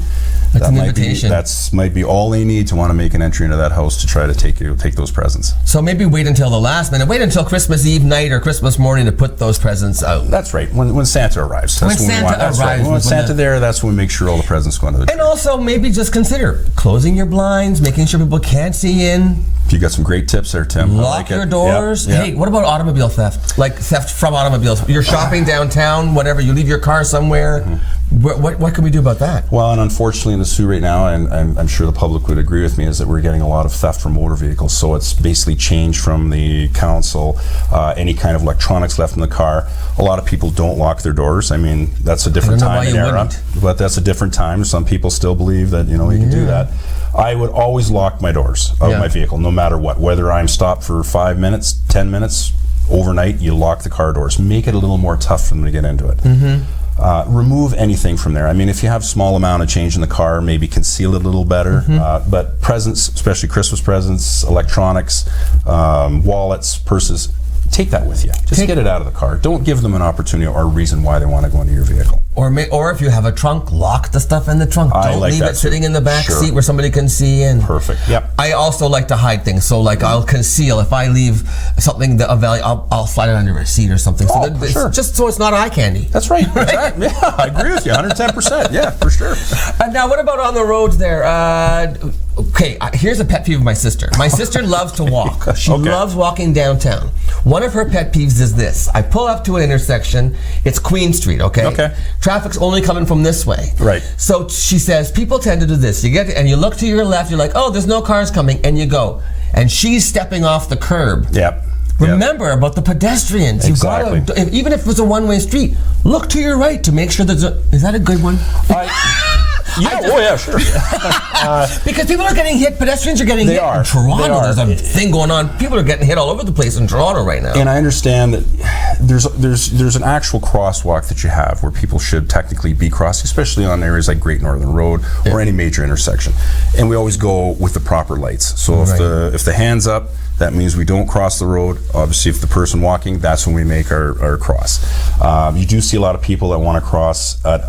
that might be all they need to want to make an entry into that house to try to take those presents. So maybe wait until the last minute. Wait until Christmas Eve night or Christmas morning to put those presents out. That's right. When Santa arrives. That's when Santa there, that's when we make sure all the presents go under the tree. And also maybe just consider closing your blinds, making sure people can't see in. You got some great tips there, Tim. Lock your doors. Yep. Hey, what about automobile theft? Like theft from automobiles. You're shopping downtown, whatever, you leave your car somewhere. What can we do about that? Well, and unfortunately in the Sault right now, and I'm sure the public would agree with me, is that we're getting a lot of theft from motor vehicles. So it's basically changed from the council, any kind of electronics left in the car. A lot of people don't lock their doors. I mean, that's a different time and era, but that's a different time. Some people still believe that, you can do that. I would always lock my doors of my vehicle, no matter what. Whether I'm stopped for 5 minutes, 10 minutes, overnight, you lock the car doors. Make it a little more tough for them to get into it. Remove anything from there. I mean, if you have a small amount of change in the car, maybe conceal it a little better. But presents, especially Christmas presents, electronics, wallets, purses, take that with you. Just get it out of the car. Don't give them an opportunity or a reason why they want to go into your vehicle. Or if you have a trunk, lock the stuff in the trunk. Don't leave it sitting in the back seat where somebody can see in. Perfect. Yep. I also like to hide things. So like I'll conceal. If I leave something of value, I'll slide it under a seat or something. Just so it's not eye candy. That's right. Exactly. Yeah, I agree with you 110%. Yeah, for sure. Now what about on the roads there? Okay, here's a pet peeve of my sister. My sister loves to walk. She loves walking downtown. One of her pet peeves is this. I pull up to an intersection. It's Queen Street, okay? Traffic's only coming from this way. Right. So she says, people tend to do this. You get and you look to your left, you're like, oh, there's no cars coming, and you go. And she's stepping off the curb. Yep. Remember about the pedestrians. Exactly. You've got to, even if it's a one-way street, look to your right to make sure there's is that a good one? Yeah, sure. Because people are getting hit, pedestrians are getting hit. In Toronto, there's a thing going on. People are getting hit all over the place in Toronto right now. And I understand that there's an actual crosswalk that you have where people should technically be crossing, especially on areas like Great Northern Road or any major intersection. And we always go with the proper lights. So if the hand's up, that means we don't cross the road. Obviously, if the person walking, that's when we make our cross. You do see a lot of people that want to cross at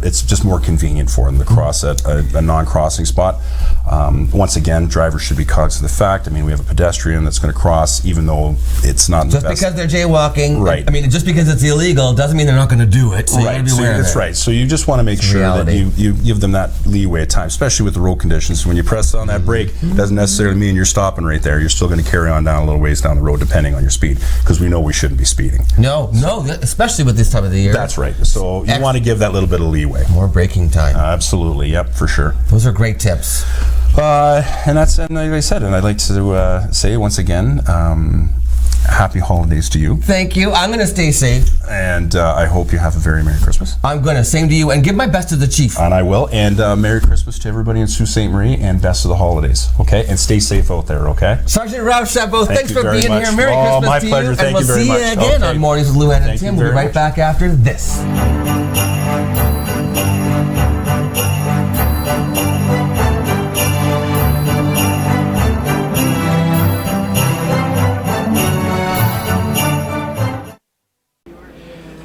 it's just more convenient for them to cross at a non-crossing spot. Once again, drivers should be cognizant of the fact. I mean, we have a pedestrian that's going to cross, even though it's not the best. Just because they're jaywalking, right? I mean, just because it's illegal doesn't mean they're not going to do it. So you gotta be aware of that's right. So you just want to make sure that you give them that leeway at times, especially with the road conditions. When you press on that brake, doesn't necessarily mean you're stopping right there. You're still going to carry carry on down a little ways down the road, depending on your speed, because we know we shouldn't be speeding. No, especially with this time of the year. That's right. So you want to give that little bit of leeway. More braking time. Absolutely. Yep, for sure. Those are great tips. And like I said, and I'd like to say once again, happy holidays to you. Thank you. I'm going to stay safe. And I hope you have a very Merry Christmas. I'm going to. Same to you. And give my best to the chief. And I will. And Merry Christmas to everybody in Sault Ste. Marie, and best of the holidays. Okay? And stay safe out there, okay? Sergeant Ralph Chabot, thanks for being much. here. Merry Christmas my to pleasure. you. Thank and we'll you very see much. you again on Mornings with Luann and Tim. We'll be right back after this.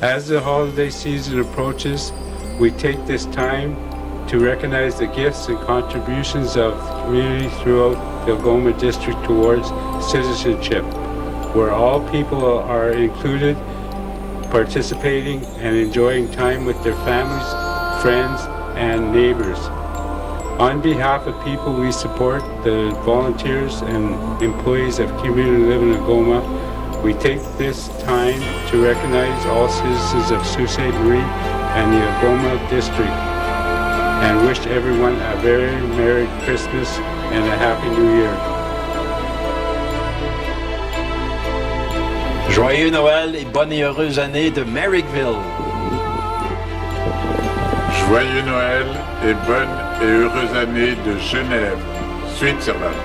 As the holiday season approaches, we take this time to recognize the gifts and contributions of the community throughout the Algoma District towards citizenship, where all people are included, participating and enjoying time with their families, friends, and neighbors. On behalf of people we support, the volunteers and employees of Community Living in Algoma, we take this time to recognize all citizens of Sault Ste. Marie and the Algoma District, and wish everyone a very Merry Christmas and a Happy New Year. Joyeux Noël et bonne et heureuse année de Merrickville. Joyeux Noël et bonne et heureuse année de Genève, Switzerland.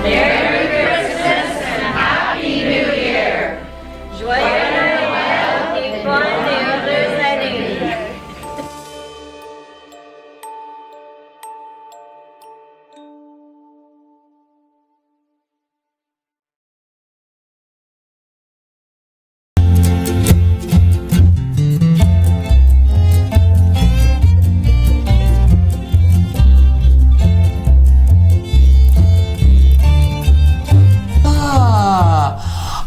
Merry Christmas and a Happy New Year. Joyeux Noël et bonne et heureuse année.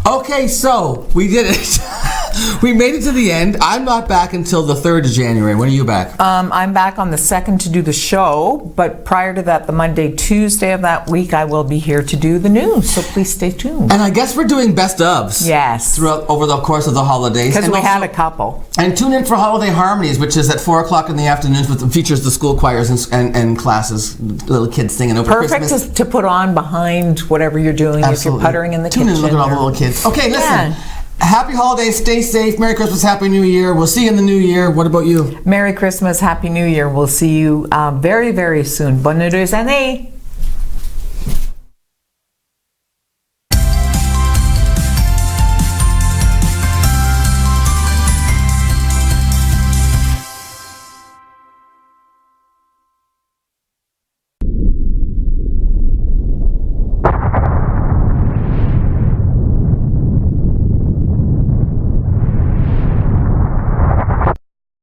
Okay, so we did it. We made it to the end. I'm not back until the 3rd of January. When are you back? I'm back on the 2nd to do the show, but prior to that, the Monday, Tuesday of that week, I will be here to do the news, so please stay tuned. And I guess we're doing best ofs. Yes. Throughout over the course of the holidays. Because we also had a couple. And tune in for Holiday Harmonies, which is at 4 o'clock in the afternoons, which features the school choirs and classes, little kids singing over Christmas. Perfect to put on behind whatever you're doing. Absolutely. If you're puttering in the tune kitchen. In, look at all the little kids. Okay, listen. Yeah. Happy holidays, stay safe, Merry Christmas, Happy New Year. We'll see you in the new year. What about you? Merry Christmas, Happy New Year. We'll see you very, very soon. Bonne heureuse année.